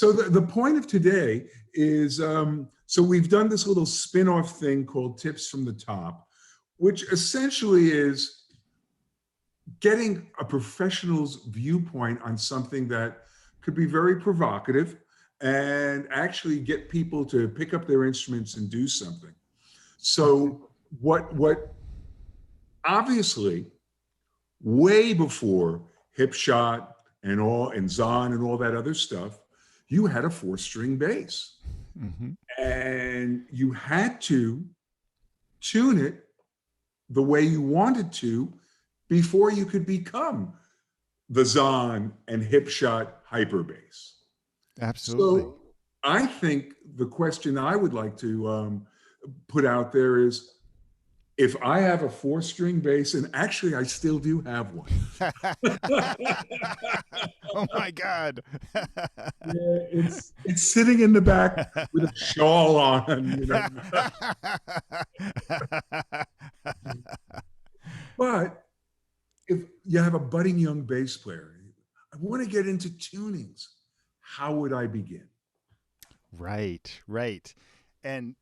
So the point of today is, so we've done this little spin-off thing called Tips from the Top, which essentially is getting a professional's viewpoint on something that could be very provocative and actually get people to pick up their instruments and do something. So what obviously way before hip shot and all and Zahn and all that other stuff, you had a 4-string bass. Mm-hmm. And you had to tune it the way you wanted to before you could become the Zahn and hip shot hyper bass. Absolutely. So I think the question I would like to put out there is, if I have a 4-string bass, and actually I still do have one. Oh my God. Yeah, it's sitting in the back with a shawl on, you know. But if you have a budding young bass player, I want to get into tunings. How would I begin? Right, right. And,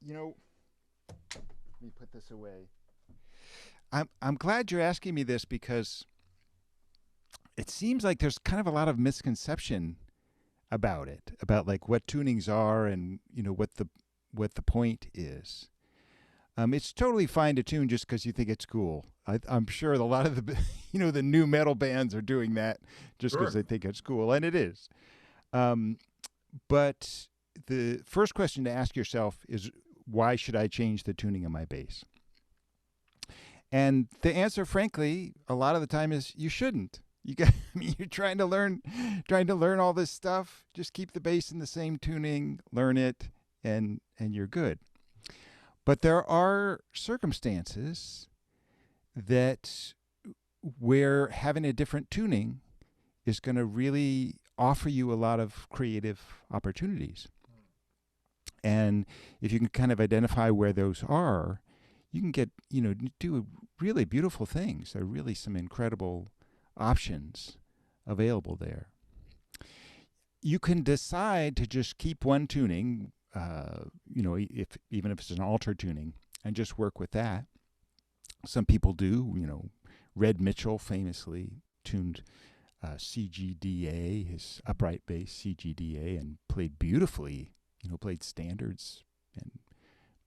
you know, let me put this away. I'm glad you're asking me this because it seems like there's kind of a lot of misconception about it, about like what tunings are and what the point is. It's totally fine to tune just because you think it's cool. I'm sure a lot of the the new metal bands are doing that just because they think it's cool, and it is. But the first question to ask yourself is, why should I change the tuning of my bass? And the answer, frankly, a lot of the time is you shouldn't. You're trying to learn all this stuff. Just keep the bass in the same tuning, learn it, and you're good. But there are circumstances that where having a different tuning is going to really offer you a lot of creative opportunities. And if you can kind of identify where those are, you can get, do really beautiful things. There are really some incredible options available there. You can decide to just keep one tuning, even if it's an alter tuning, and just work with that. Some people do. Red Mitchell famously tuned CGDA, his upright bass CGDA, and played beautifully. Played standards and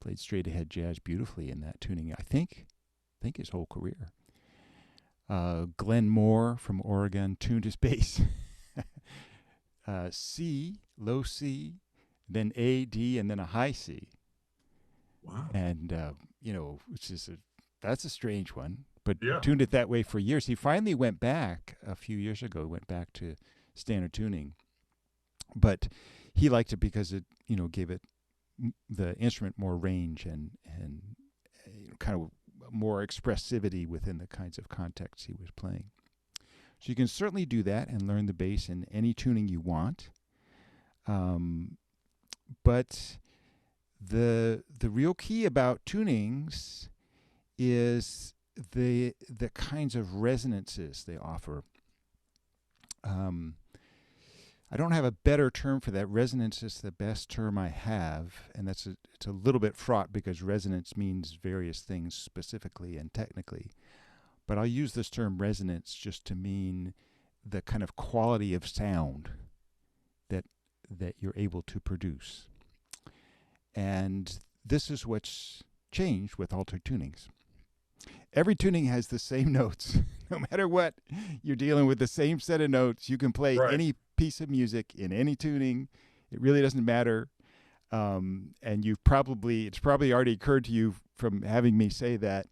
played straight ahead jazz beautifully in that tuning. I think his whole career. Glenn Moore from Oregon tuned his bass. C, low C, then A, D, and then a high C. Wow. And, which is that's a strange one, but tuned it that way for years. He finally went back a few years ago, to standard tuning. But he liked it because it, gave it the instrument more range and kind of more expressivity within the kinds of contexts he was playing. So you can certainly do that and learn the bass in any tuning you want. But the real key about tunings is the kinds of resonances they offer. I don't have a better term for that. Resonance is the best term I have, and it's a little bit fraught because resonance means various things specifically and technically. But I'll use this term resonance just to mean the kind of quality of sound that you're able to produce. And this is what's changed with altered tunings. Every tuning has the same notes. No matter what, you're dealing with the same set of notes. You can play any piece of music in any tuning. It really doesn't matter. And it's probably already occurred to you from having me say that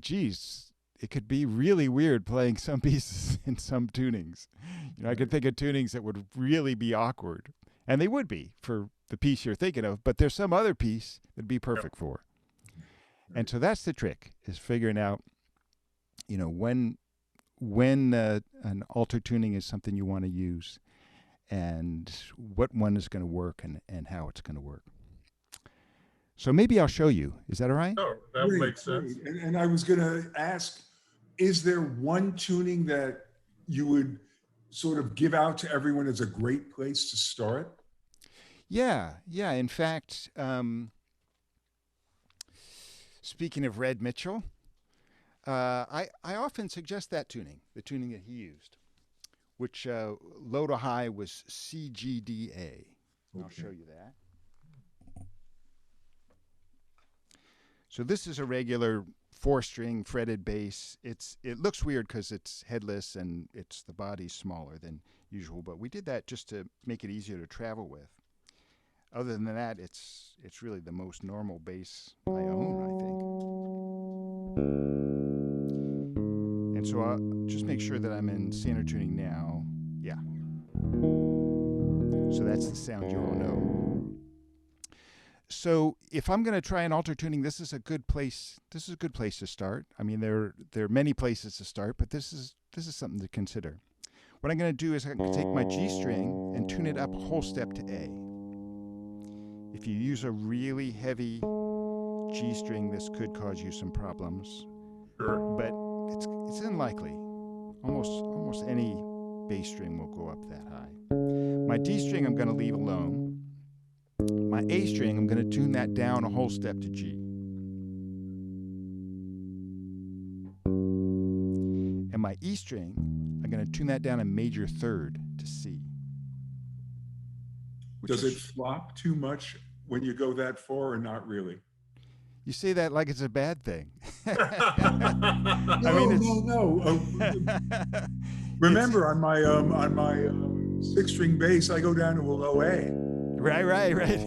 geez, it could be really weird playing some pieces in some tunings. I could think of tunings that would really be awkward. And they would be for the piece you're thinking of, but there's some other piece that'd be perfect for. And so that's the trick, is figuring out, when an alter tuning is something you want to use and what one is going to work and how it's going to work. So maybe I'll show you. Is that all right? Oh, that makes sense. And I was going to ask, is there one tuning that you would sort of give out to everyone as a great place to start? Yeah. In fact, speaking of Red Mitchell, I often suggest that tuning, the tuning that he used, which low to high was CGDA. I'll show you that. So this is a regular 4-string fretted bass. It looks weird because it's headless and the body's smaller than usual, but we did that just to make it easier to travel with. Other than that, it's really the most normal bass I own, I think. And so I'll just make sure that I'm in standard tuning now. Yeah. So that's the sound you all know. So if I'm going to try an alter tuning, this is a good place. This is a good place to start. I mean, there are many places to start, but this is something to consider. What I'm going to do is I'm going to take my G string and tune it up a whole step to A. If you use a really heavy G string, this could cause you some problems. Sure. But it's unlikely. Almost any bass string will go up that high. My D string I'm going to leave alone. My A string, I'm going to tune that down a whole step to G. And my E string, I'm going to tune that down a major third to C. Does it flop too much when you go that far, or not really? You say that like it's a bad thing. No. Remember, on my 6-string bass, I go down to a low A. Right.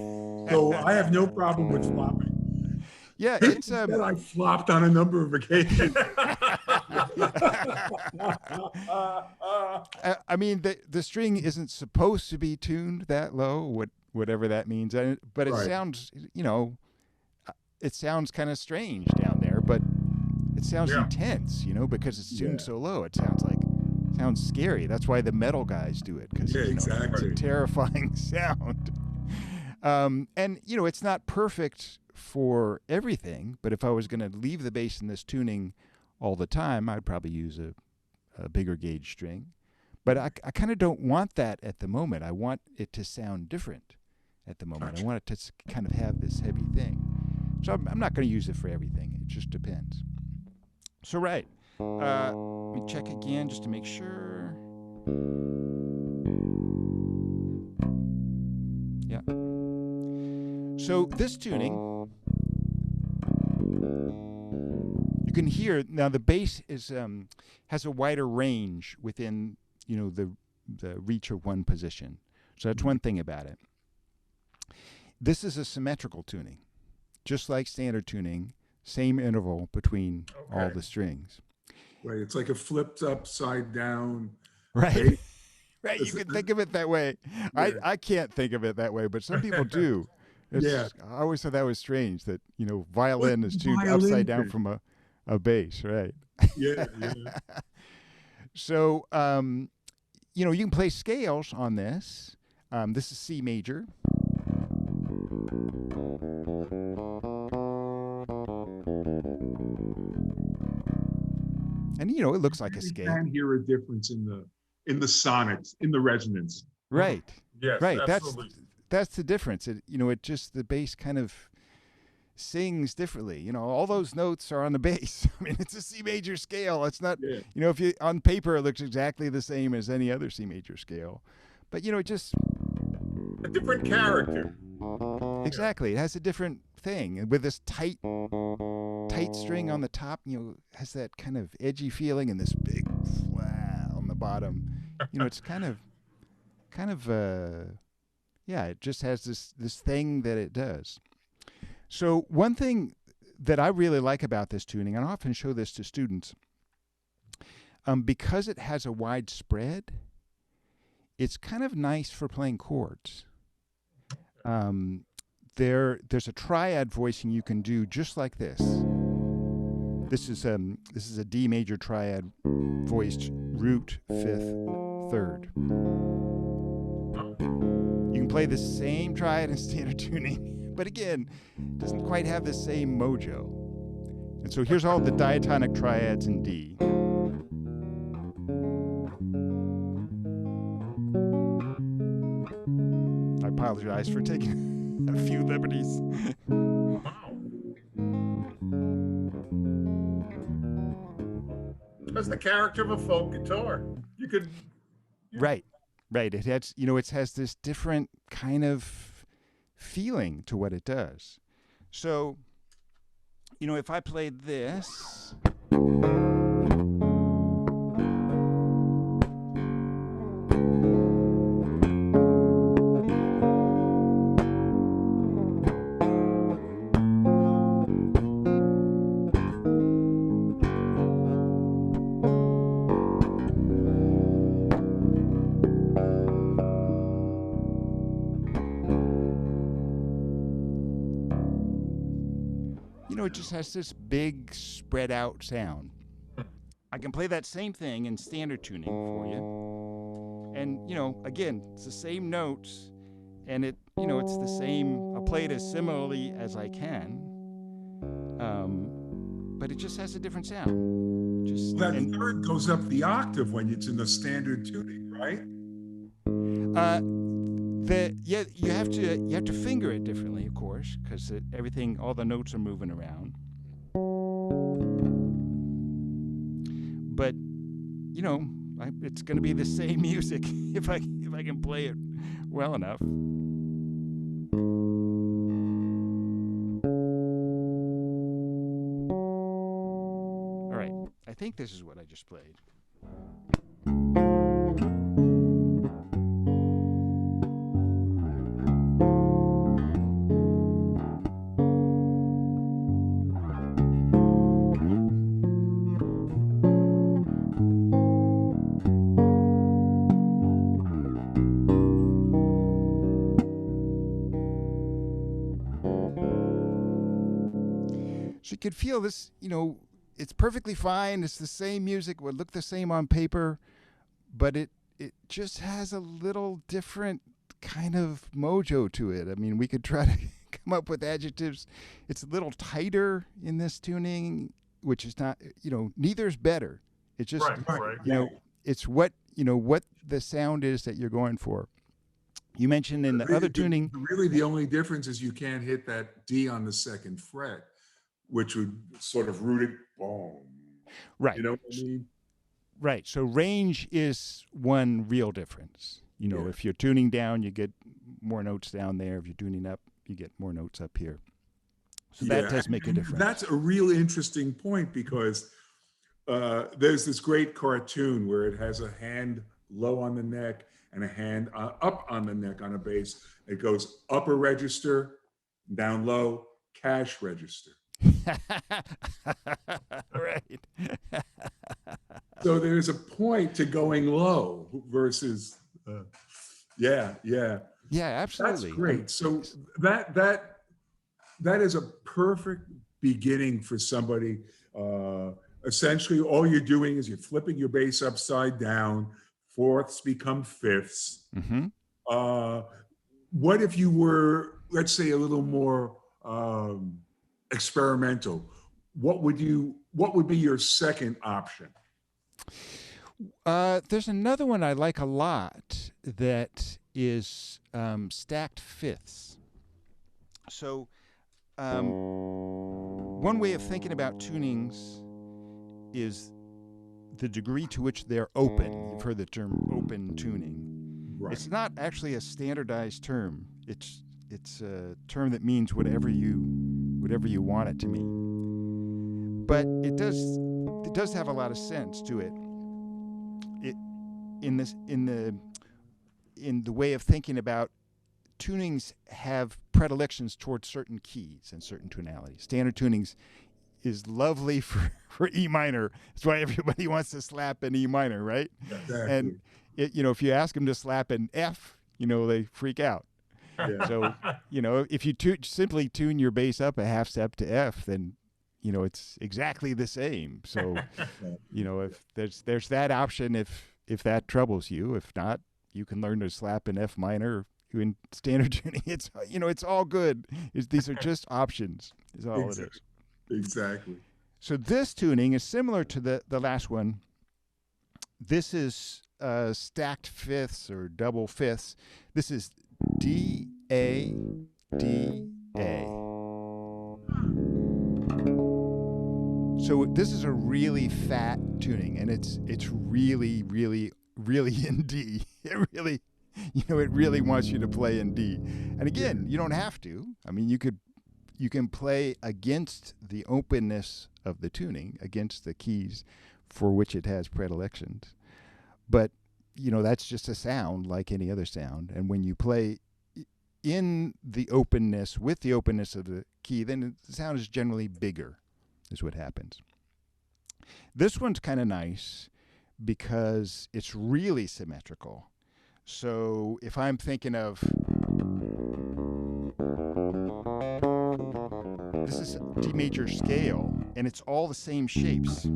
So I have no problem with flopping. Yeah, it's that I flopped on a number of occasions. I mean, the string isn't supposed to be tuned that low, whatever that means. But it sounds, it sounds kind of strange down there. But it sounds intense, because it's tuned so low. It sounds scary. That's why the metal guys do it, because exactly. It's a terrifying sound. And it's not perfect for everything, but if I was going to leave the bass in this tuning all the time, I'd probably use a bigger gauge string. But I kind of don't want that at the moment. I want it to sound different at the moment. Gotcha. I want it to kind of have this heavy thing. So I'm not going to use it for everything. It just depends. So let me check again just to make sure. Yeah. So this tuning, you can hear now the bass has a wider range within the reach of one position. So that's one thing about it. This is a symmetrical tuning, just like standard tuning, same interval between all the strings. Right, it's like a flipped upside down. Right. Right, you can think of it that way. Yeah. I can't think of it that way, but some people do. I always thought that was strange that, violin is tuned upside down from a bass, right? Yeah. So, you can play scales on this. This is C major. And, it looks like a scale. You can hear a difference in the sonics, in the resonance. Right. Yes, right. absolutely. That's the difference. It just the bass kind of sings differently. All those notes are on the bass. I mean, it's a C major scale. It's not, if you on paper it looks exactly the same as any other C major scale, but it just a different character. Exactly, it has a different thing with this tight string on the top. Has that kind of edgy feeling, and this big flat on the bottom. It's kind of it just has this thing that it does. So one thing that I really like about this tuning, and I often show this to students, because it has a wide spread, it's kind of nice for playing chords. There's a triad voicing you can do just like this. This is a D major triad voiced root, fifth, third. You can play the same triad in standard tuning, but again, doesn't quite have the same mojo. And so here's all the diatonic triads in D. apologize for taking a few liberties. Wow. That's the character of a folk guitar. You could. Right. It has, it has this different kind of feeling to what it does. So, if I played this. It just has this big spread out sound. I can play that same thing in standard tuning for you. And, again, it's the same notes and it's the same. I'll play it as similarly as I can. But it just has a different sound. That third goes up the octave when it's in the standard tuning, right? You have to finger it differently, of course, because all the notes are moving around. But it's going to be the same music if I can play it well enough. All right, I think this is what I just played. So you could feel this, it's perfectly fine. It's the same music, would look the same on paper, but it just has a little different kind of mojo to it. I mean, we could try to come up with adjectives. It's a little tighter in this tuning, which is not, neither is better. It's just, it's what the sound is that you're going for. You mentioned in the other tuning. Really, the only difference is you can't hit that D on the second fret, which would sort of root it, boom. Right. You know what I mean? Right. So range is one real difference. If you're tuning down, you get more notes down there. If you're tuning up, you get more notes up here. So that does make a difference. That's a real interesting point because there's this great cartoon where it has a hand low on the neck and a hand up on the neck on a bass. It goes upper register, down low, cash register. Right. So there's a point to going low versus, yeah, absolutely. That's great. So that is a perfect beginning for somebody. Essentially, all you're doing is you're flipping your bass upside down. Fourths become fifths. Mm-hmm. What if you were, let's say, a little more experimental? What would be your second option? There's another one I like a lot that is stacked fifths. So one way of thinking about tunings is the degree to which they're open. You've heard the term open tuning. Right. It's not actually a standardized term. It's a term that means whatever you want it to mean. But it does have a lot of sense to it. In the way of thinking about tunings have predilections towards certain keys and certain tonalities. Standard tunings is lovely for E minor. That's why everybody wants to slap an E minor, right? Exactly. And if you ask them to slap an F, they freak out. Yeah. So, if you simply tune your bass up a half step to F, then it's exactly the same. So, if there's that option, if that troubles you. If not, you can learn to slap an F minor in standard tuning. It's all good. These are just options. Is all it is. Exactly. So this tuning is similar to the last one. This is stacked fifths or double fifths. This is D-A-D-A. So this is a really fat tuning, and it's really, really, really in D. It really, it really wants you to play in D. And again, you don't have to. I mean, you can play against the openness of the tuning, against the keys for which it has predilections. But that's just a sound like any other sound. And when you play in the openness with the openness of the key, then the sound is generally bigger, is what happens. This one's kind of nice because it's really symmetrical. So if I'm thinking of, this is D major scale, and it's all the same shapes.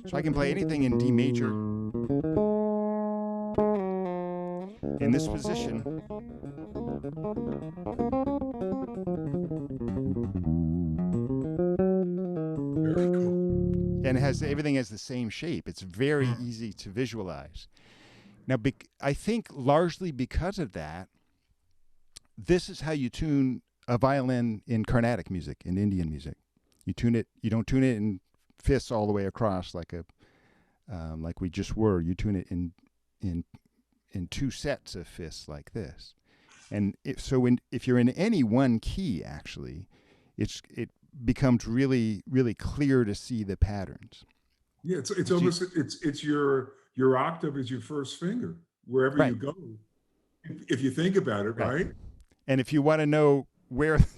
So I can play anything in D major in this position. Very cool. And everything has the same shape. It's very easy to visualize. Now, I think largely because of that, this is how you tune a violin in Carnatic music, in Indian music. You tune it. You don't tune it in fifths all the way across like we just were. You tune it in two sets of fifths like this. And if you're in any one key, actually, it becomes really, really clear to see the patterns. Yeah, it's almost it's your octave is your first finger wherever Right. you go. If you think about it, right? And if you want to know where if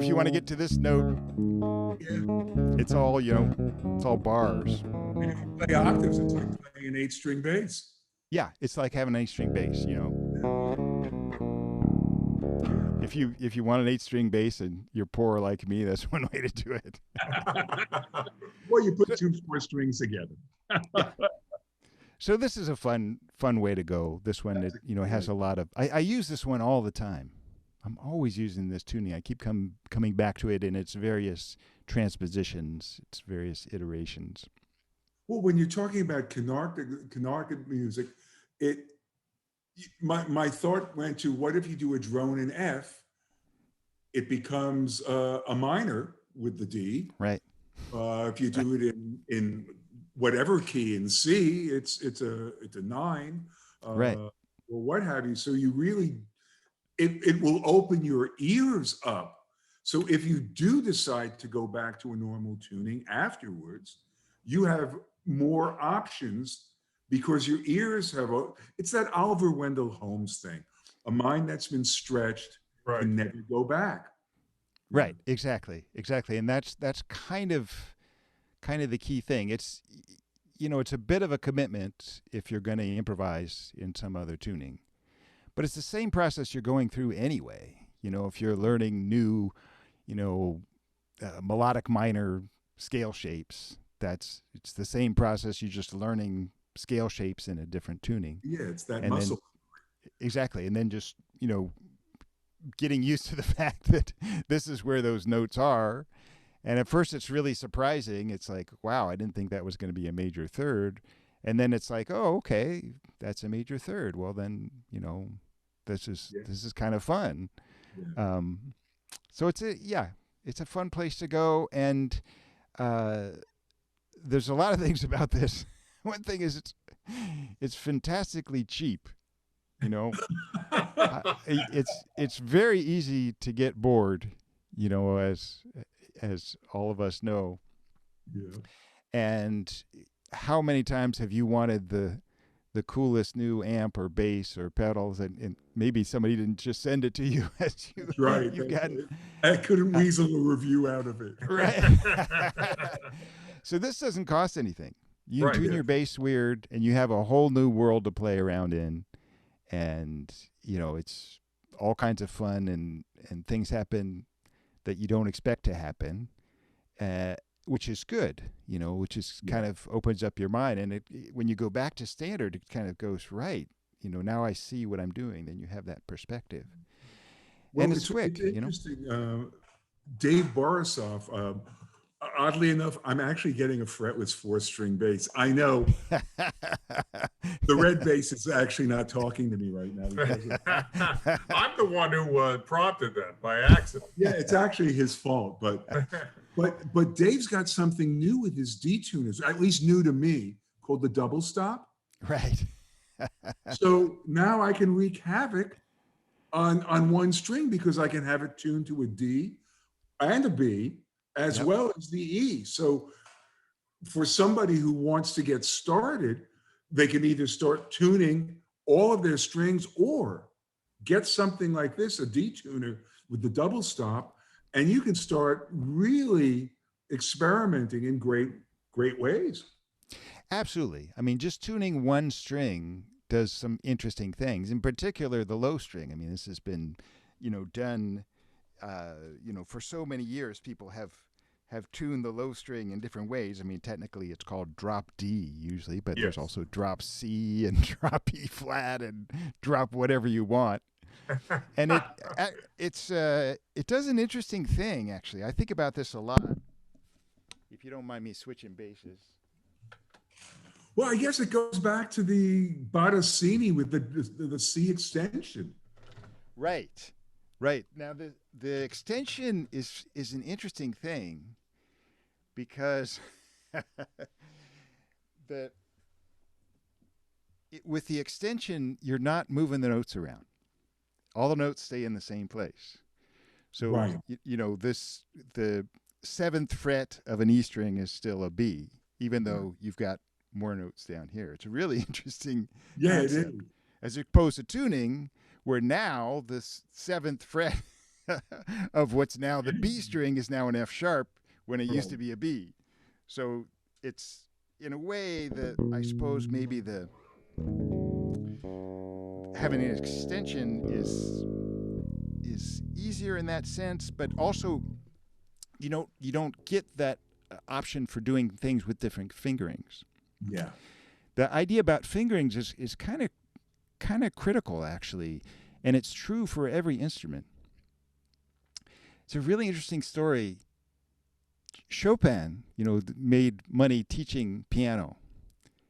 you want to get to this note, it's all it's all bars. And if you play octaves, it's like playing an 8-string bass. Yeah, it's like having an 8-string bass. If you want an 8-string bass and you're poor like me, that's one way to do it. Well, you put 2 4 strings together. Yeah. So this is a fun way to go. This one that has a lot of. I use this one all the time. I'm always using this tuning. I keep coming back to it in its various transpositions, its various iterations. Well, when you're talking about Carnatic music, my thought went to, what if you do a drone in F? It becomes a minor with the D. Right. If you do it in whatever key in C, it's a 9. Right. Or what have you. So you really, it will open your ears up. So if you do decide to go back to a normal tuning afterwards, you have more options because your ears it's that Oliver Wendell Holmes thing. A mind that's been stretched can never go back. Right. Exactly. And that's kind of the key thing. It's it's a bit of a commitment if you're going to improvise in some other tuning, but it's the same process you're going through anyway. If you're learning new, melodic minor scale shapes, it's the same process. You're just learning scale shapes in a different tuning. Yeah, it's that and muscle. Exactly. And then just, getting used to the fact that this is where those notes are. And at first it's really surprising. It's like, wow, I didn't think that was going to be a major third. And then it's like, oh, okay, that's a major third. Well, then, this is kind of fun. Yeah. So it's a fun place to go. And there's a lot of things about this. One thing is it's fantastically cheap. It's very easy to get bored, as all of us know. Yeah. And how many times have you wanted the coolest new amp or bass or pedals, and maybe somebody didn't just send it to you as you. That's right. I couldn't weasel a review out of it. Right. So this doesn't cost anything. You tune your bass weird, and you have a whole new world to play around in. And it's all kinds of fun, and things happen that you don't expect to happen, which is good, which is kind of opens up your mind. And when you go back to standard, it kind of goes right. Now I see what I'm doing. Then you have that perspective. Well, and it's quick. It's interesting. Dave Borisov, Oddly enough, I'm actually getting a fretless four-string bass. I know the red bass is actually not talking to me right now because of, I'm the one who prompted that by accident. yeah, it's actually his fault. But Dave's got something new with his detuners, at least new to me, called the double stop. Right. So now I can wreak havoc on one string because I can have it tuned to a D and a B as Yep. well as the E. So for somebody who wants to get started, they can either start tuning all of their strings or get something like this, a detuner with the double stop, and you can start really experimenting in great ways. Absolutely. I mean, just tuning one string does some interesting things. In particular, the low string. I mean, this has been, done, for so many years. People have tuned the low string in different ways. I mean, technically, it's called drop D usually, but there's Yes. also drop C and drop E flat and drop whatever you want. And it does an interesting thing actually. I think about this a lot. If you don't mind me switching basses. Well, I guess it goes back to the Bottesini with the C extension. Right. Right. Now the extension is an interesting thing because with the extension you're not moving the notes around. All the notes stay in the same place. So Right. the seventh fret of an E string is still a B, even though you've got more notes down here. It's a really interesting Yeah, concept. it is. As opposed to tuning, where now the seventh fret of what's now the B string is now an F sharp when it used to be a B. So it's in a way that I suppose maybe the having an extension is easier in that sense, but also you don't get that option for doing things with different fingerings. Yeah. The idea about fingerings is kind of critical actually, and it's true for every instrument. It's a really interesting story. Chopin, made money teaching piano,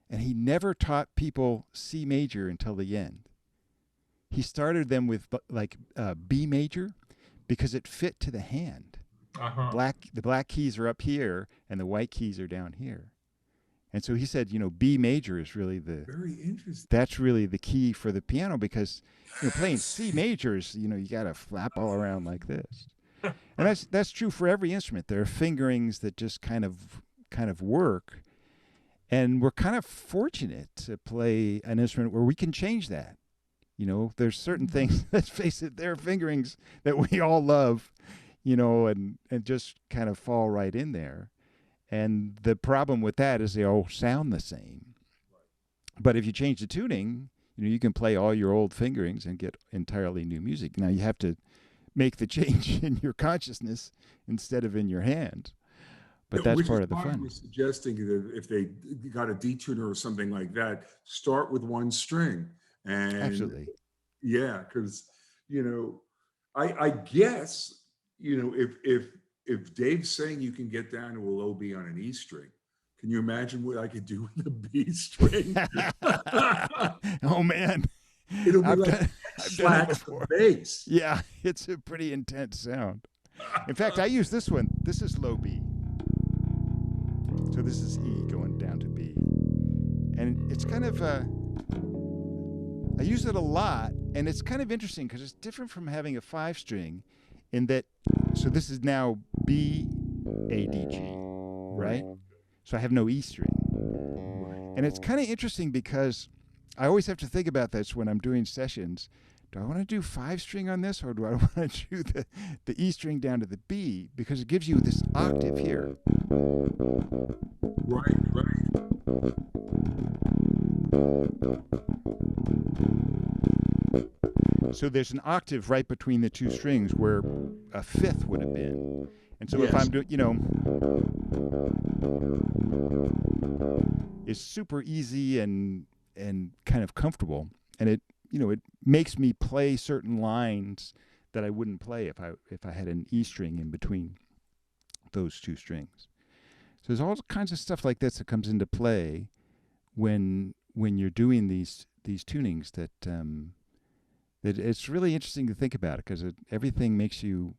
and he never taught people C major until the end. He started them with B major because it fit to the hand. Uh-huh. The black keys are up here and the white keys are down here. And so he said, B major is really Very interesting. that's really the key for the piano because playing C majors, you got to flap all around like this. And that's true for every instrument. There are fingerings that just kind of work. And we're kind of fortunate to play an instrument where we can change that. There's certain things, let's face it, there are fingerings that we all love, and just kind of fall right in there. And the problem with that is they all sound the same. But if you change the tuning, you can play all your old fingerings and get entirely new music. Now you have to make the change in your consciousness instead of in your hand. But that's Which part is of the why I fun. was suggesting that if they got a detuner or something like that, start with one string. And Absolutely. yeah, because I guess if Dave's saying you can get down to a low B on an E string, can you imagine what I could do with a B string? Oh man, It'll be I've like done it slacks before. of bass. Yeah, it's a pretty intense sound. In fact, I use this one. This is low B. So this is E going down to B. And it's kind of, I use it a lot, and it's kind of interesting because it's different from having a 5-string in that, so this is now B, A, D, G, right? So I have no E string. And it's kind of interesting because I always have to think about this when I'm doing sessions. Do I want to do 5-string on this, or do I want to do the E string down to the B? Because it gives you this octave here. Right. So there's an octave right between the two strings where a fifth would have been. And so if Yes. I'm doing, it's super easy and kind of comfortable, and it makes me play certain lines that I wouldn't play if I had an E string in between those two strings. there's all kinds of stuff like this that comes into play when you're doing these tunings that that it's really interesting to think about it, because everything makes you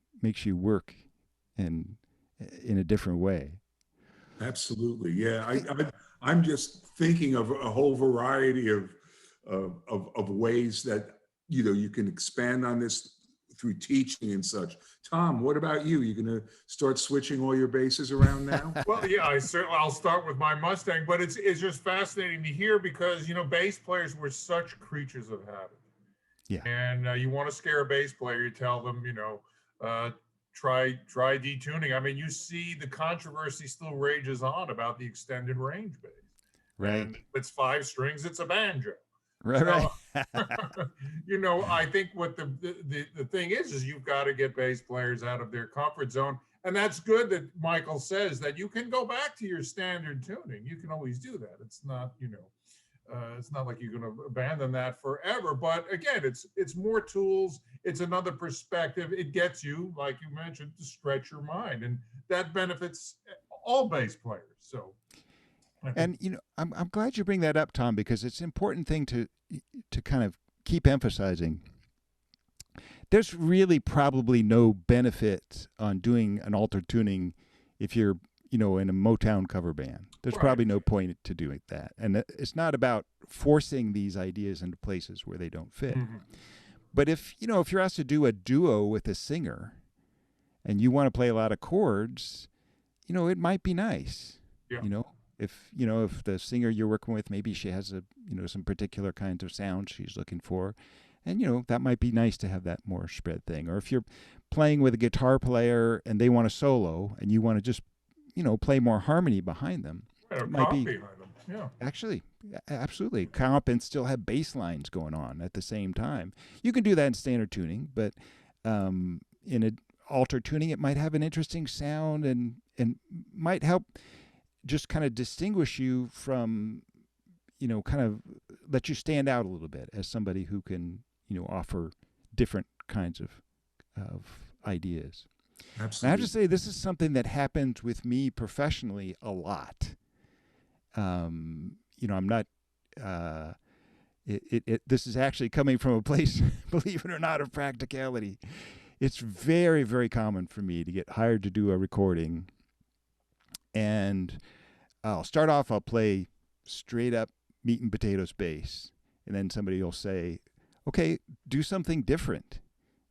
work in a different way. Absolutely. Yeah. I'm just thinking of a whole variety of ways that, you can expand on this through teaching and such. Tom, what about you? You going to start switching all your bases around now? Well, yeah, I'll start with my Mustang, but it's just fascinating to hear because, bass players were such creatures of habit. Yeah. And you want to scare a bass player, you tell them, try detuning. I mean, you see the controversy still rages on about the extended range bass. Right. And if it's 5 strings, it's a banjo. Right. So, I think what the thing is you've got to get bass players out of their comfort zone. And that's good that Michael says that you can go back to your standard tuning. You can always do that. It's not, it's not like you're going to abandon that forever. But again, it's more tools. It's another perspective. It gets you, like you mentioned, to stretch your mind. And that benefits all bass players. So. And I'm glad you bring that up, Tom, because it's an important thing to kind of keep emphasizing. There's really probably no benefit on doing an altered tuning if you're in a Motown cover band. There's probably no point to doing that, and it's not about forcing these ideas into places where they don't fit. Mm-hmm. But if you're asked to do a duo with a singer, and you want to play a lot of chords, it might be nice. Yeah. If the singer you're working with, maybe she has some particular kinds of sound she's looking for, and that might be nice to have that more spread thing. Or if you're playing with a guitar player and they want a solo and you want to just play more harmony behind them, it might be behind them. Yeah, actually, absolutely comp and still have bass lines going on at the same time. You can do that in standard tuning, but in an altered tuning, it might have an interesting sound and might help just kind of distinguish you from, kind of let you stand out a little bit as somebody who can, offer different kinds of ideas. Absolutely. And I have to say, this is something that happens with me professionally a lot. I'm not. This is actually coming from a place, believe it or not, of practicality. It's very, very common for me to get hired to do a recording, and I'll start off. I'll play straight up meat and potatoes bass, and then somebody will say, "Okay, do something different,"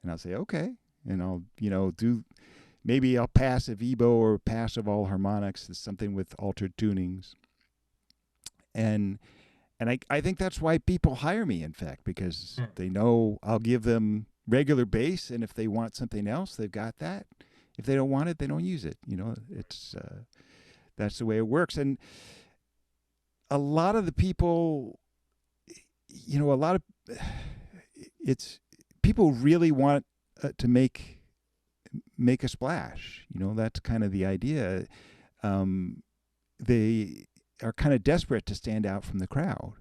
and I'll say, "Okay," and I'll do. Maybe I'll passive EBO or passive all harmonics. It's something with altered tunings, and I think that's why people hire me. In fact, because they know I'll give them regular bass, and if they want something else, they've got that. If they don't want it, they don't use it. It's that's the way it works. And a lot of the people, it's people really want to make a splash. That's kind of the idea. They are kind of desperate to stand out from the crowd.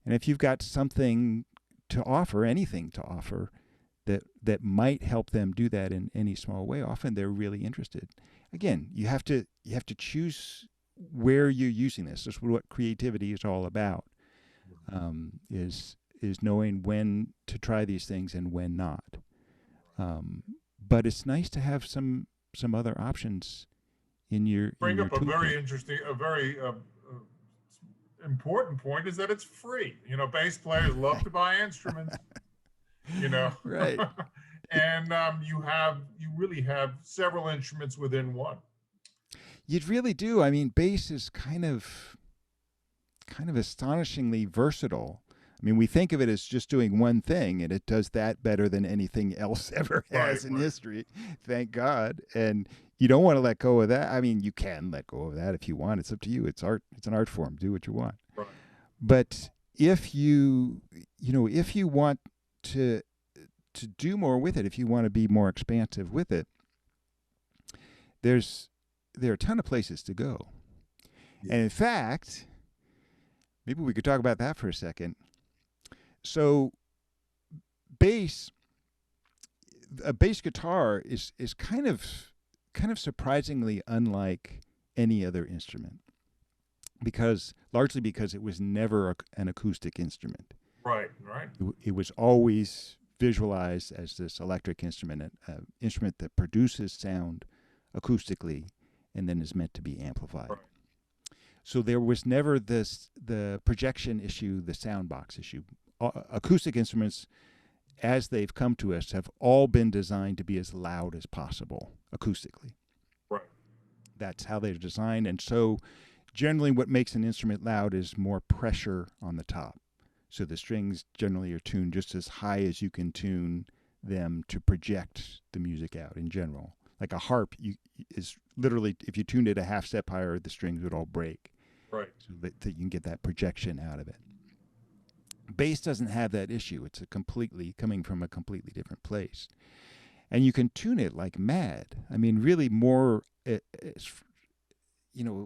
And if you've got something to offer, anything to offer, that might help them do that in any small way, often they're really interested. Again, you have to choose where you're using this. This is what creativity is all about. Is knowing when to try these things and when not. But it's nice to have some other options in your bring in up your a very toolkit. interesting, a very important point is that it's free. Bass players love to buy instruments. Right. And you really have several instruments within one. You really do. I mean, bass is kind of astonishingly versatile. I mean, we think of it as just doing one thing, and it does that better than anything else ever has in history. Thank God. And you don't want to let go of that. I mean, you can let go of that if you want. It's up to you. It's art. It's an art form. Do what you want. Right. But if you want to do more with it, if you want to be more expansive with it, there are a ton of places to go. Yeah. And in fact, maybe we could talk about that for a second. So a bass guitar is kind of surprisingly unlike any other instrument, largely because it was never an acoustic instrument. Right, right. It was always visualized as this electric instrument, an instrument that produces sound acoustically and then is meant to be amplified. Right. So there was never the projection issue, the sound box issue. Acoustic instruments, as they've come to us, have all been designed to be as loud as possible acoustically. Right. That's how they're designed. And so generally what makes an instrument loud is more pressure on the top. So the strings generally are tuned just as high as you can tune them to project the music out in general. Like a harp is literally, if you tuned it a half step higher, the strings would all break. Right. So that you can get that projection out of it. Bass doesn't have that issue. It's coming from a completely different place. And you can tune it like mad. I mean, really more,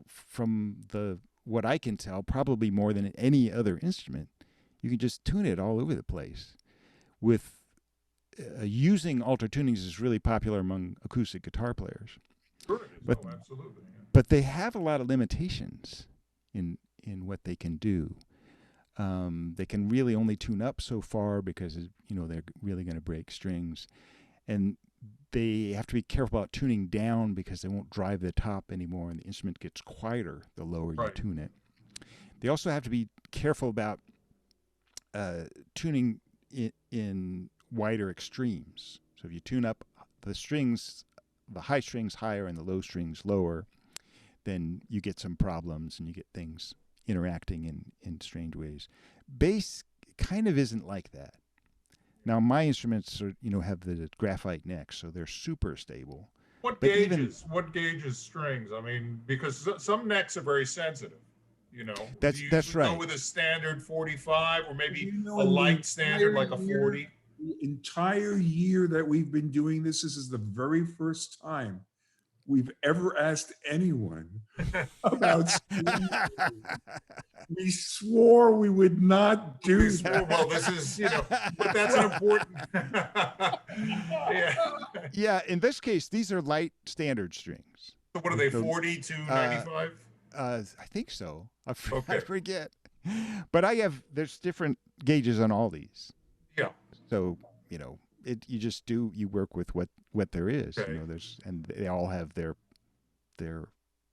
from what I can tell, probably more than any other instrument. You can just tune it all over the place. With using alter tunings is really popular among acoustic guitar players. Sure it is. But, absolutely. Yeah. But they have a lot of limitations in what they can do. They can really only tune up so far because they're really going to break strings, and they have to be careful about tuning down because they won't drive the top anymore, and the instrument gets quieter the lower you tune it. They also have to be careful about tuning in wider extremes. So if you tune up the strings, the high strings higher and the low strings lower, then you get some problems and you get things interacting in strange ways. Bass kind of isn't like that. Now my instruments have the graphite necks, so they're super stable. What gauges strings? I mean, because some necks are very sensitive. That's right. Go with a standard 45 or maybe a light standard like a 40. The entire year that we've been doing this is the very first time we've ever asked anyone about string. We swore we would not do that. Well, this is, but that's an important. Yeah. Yeah, in this case, these are light standard strings. So what are they, 40 to 95? I think so. I Okay. forget. But there's different gauges on all these. Yeah. So, you work with what there is. Okay. And they all have their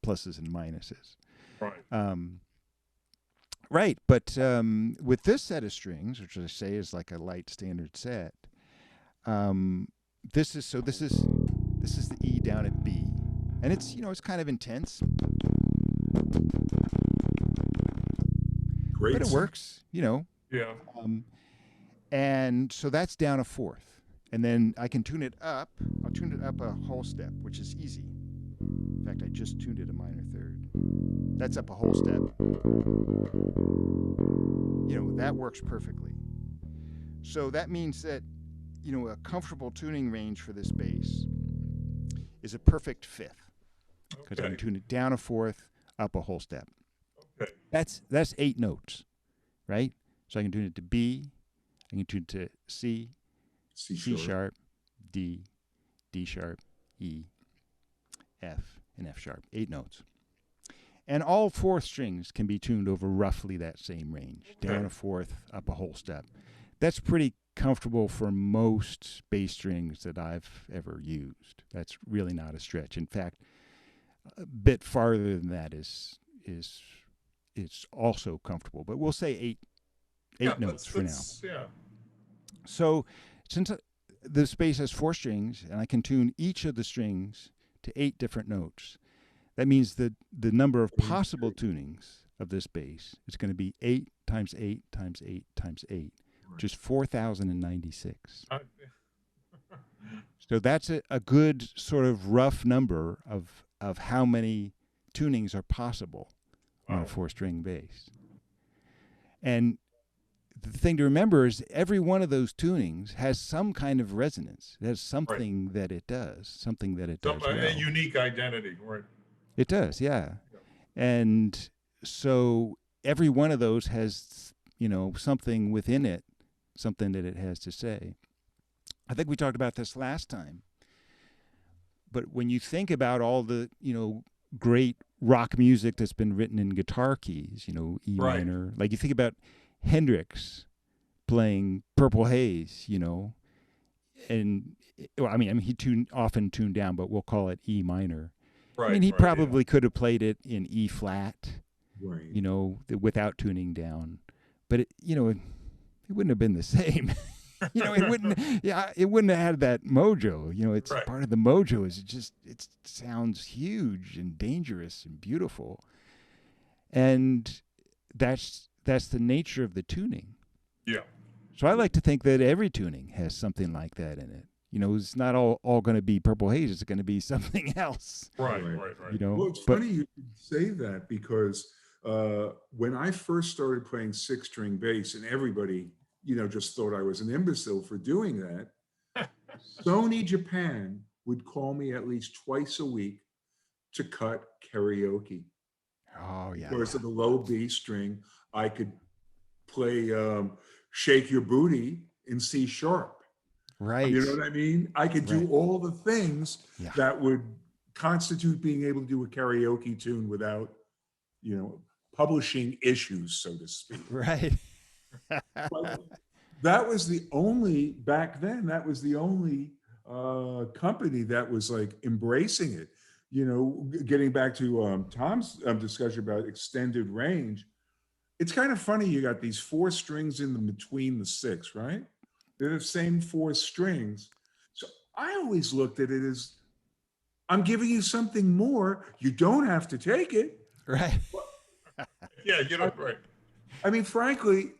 pluses and minuses. Right. Right. But with this set of strings, which I say is like a light standard set, this is the E down at B. And it's kind of intense. Great. But it works, Yeah. And so that's down a fourth. And then I can tune it up. I'll tune it up a whole step, which is easy. In fact, I just tuned it a minor third. That's up a whole step. That works perfectly. So that means that, a comfortable tuning range for this bass is a perfect fifth. Because I can tune it down a fourth, up a whole step. Okay. That's 8 notes, right? So I can tune it to B, I can tune it to C, C sharp, D, D sharp, E, F, and F sharp. 8 notes. And all fourth strings can be tuned over roughly that same range. Down a fourth, up a whole step. That's pretty comfortable for most bass strings that I've ever used. That's really not a stretch. In fact, a bit farther than that is also comfortable. But we'll say eight notes for now. Yeah. So since this bass has 4 strings, and I can tune each of the strings to 8 different notes, that means that the number of possible tunings of this bass is going to be 8 times 8 times 8 times 8, which is 4,096. So that's a good sort of rough number of how many tunings are possible on a 4-string bass. And the thing to remember is every one of those tunings has some kind of resonance. It has something that it does, something that it does well. A unique identity, right? It does, yeah. And so every one of those has, something within it, something that it has to say. I think we talked about this last time. But when you think about all the, great rock music that's been written in guitar keys, E Right. minor. Like you think about Hendrix playing Purple Haze, and well, I mean, he often tuned down, but we'll call it E minor. I mean, Right. he Right. probably could have played it in E flat, Right. without tuning down, but it wouldn't have been the same. It wouldn't. Yeah, it wouldn't have had that mojo. It's Right. part of the mojo is it sounds huge and dangerous and beautiful, and that's the nature of the tuning. Yeah. So I like to think that every tuning has something like that in it. It's not all going to be Purple Haze. It's going to be something else. Right. Right. Right. Right. Well, it's But funny you should say that because when I first started playing six-string bass, and everybody, just thought I was an imbecile for doing that, Sony Japan would call me at least twice a week to cut karaoke. oh yeah, Because of the low B string, I could play Shake Your Booty in C sharp. right. You know what I mean? I could do Right. all the things Yeah. that would constitute being able to do a karaoke tune without, publishing issues, so to speak. Right. But that was the only, back then, that was the only company that was like embracing it. Getting back to Tom's discussion about extended range, it's kind of funny. You got these four strings in between the six, right? They're the same four strings. So I always looked at it as I'm giving you something more. You don't have to take it. Right. Yeah. Right. I mean, frankly,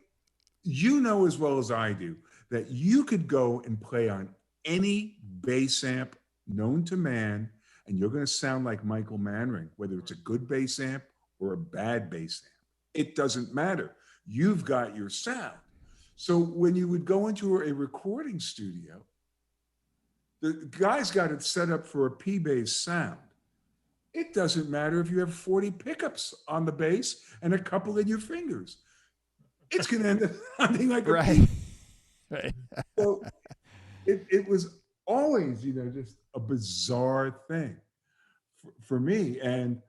as well as I do that you could go and play on any bass amp known to man, and you're going to sound like Michael Manring, whether it's a good bass amp or a bad bass amp. It doesn't matter. You've got your sound. So when you would go into a recording studio, the guy's got it set up for a P-bass sound. It doesn't matter if you have 40 pickups on the bass and a couple in your fingers. It's going to end up sounding like a Right. Right. So it was always, just a bizarre thing for me. And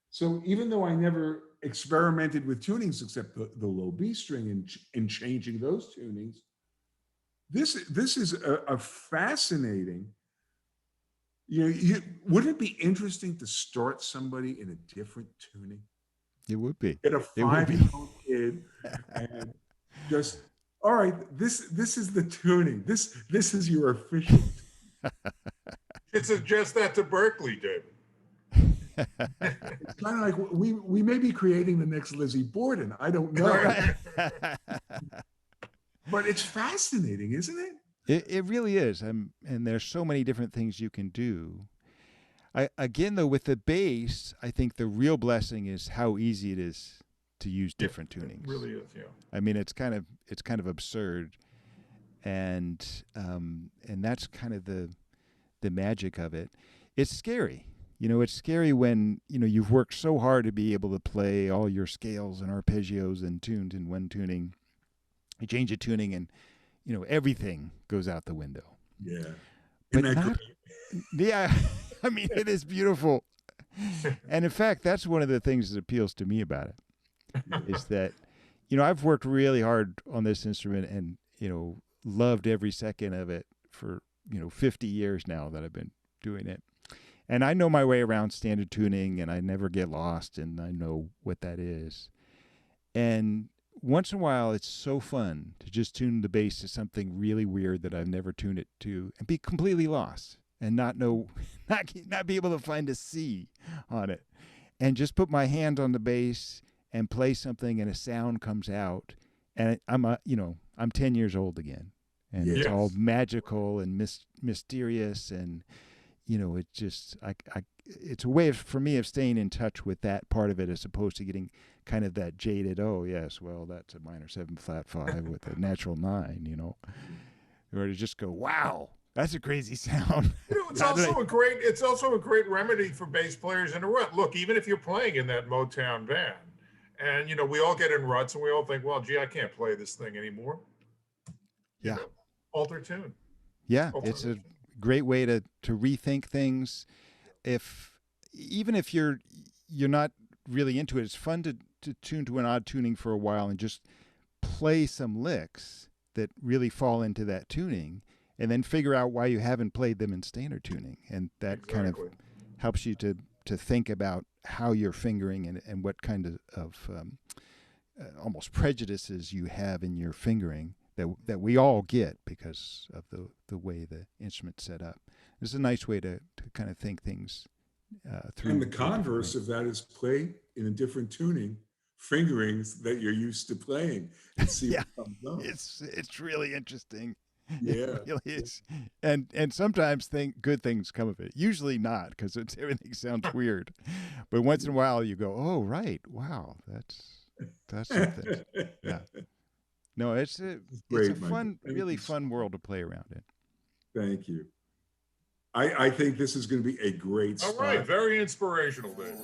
so even though I never experimented with tunings except the low B string and changing those tunings, this is a fascinating, wouldn't it be interesting to start somebody in a different tuning? It would be. Get a 5-year-old kid and just, all right, this is the tuning. This is your official. Should suggest that to Berkeley, David. It's kind of like we may be creating the next Lizzie Borden. I don't know. Right. But it's fascinating, isn't it? It really is. And there's so many different things you can do. Again, though, with the bass, I think the real blessing is how easy it is to use different tunings. It really is, yeah. I mean, it's kind of absurd, and that's kind of the magic of it. It's scary. It's scary when you've worked so hard to be able to play all your scales and arpeggios and tunes in one tuning. You change a tuning, and everything goes out the window. Yeah. But Isn't that not, great? yeah. I mean, it is beautiful. And in fact, that's one of the things that appeals to me about it, is that, I've worked really hard on this instrument and, loved every second of it for, 50 years now that I've been doing it. And I know my way around standard tuning, and I never get lost, and I know what that is. And once in a while, it's so fun to just tune the bass to something really weird that I've never tuned it to and be completely lost and not be able to find a C on it, and just put my hand on the bass and play something, and a sound comes out, and I'm 10 years old again, and it's all magical and mysterious, and it just it's a way for me of staying in touch with that part of it, as opposed to getting kind of that jaded, oh yes, well that's a minor 7 flat 5 with a natural 9, or to just go, wow, that's a crazy sound. It's also a great remedy for bass players in a rut. Look, even if you're playing in that Motown band, and we all get in ruts, and we all think, well, gee, I can't play this thing anymore. Yeah. Alter tune. Yeah, it's a great way to rethink things. If even if you're not really into it, it's fun to tune to an odd tuning for a while and just play some licks that really fall into that tuning, and then figure out why you haven't played them in standard tuning, and that kind of helps you to think about how you're fingering and what kind of almost prejudices you have in your fingering that we all get because of the way the instrument's set up. This is a nice way to kind of think things through. And the converse of that is play in a different tuning fingerings that you're used to playing and see Yeah, what comes up. it's really interesting. Yeah. It really is. And sometimes good things come of it. Usually not, because everything sounds weird. But once in a while you go, oh right, wow, that's something. Yeah. No, it's a Great, fun, Michael. really fun world to play around in. Thank you. I think this is going to be a great All spot. right, very inspirational, Dave.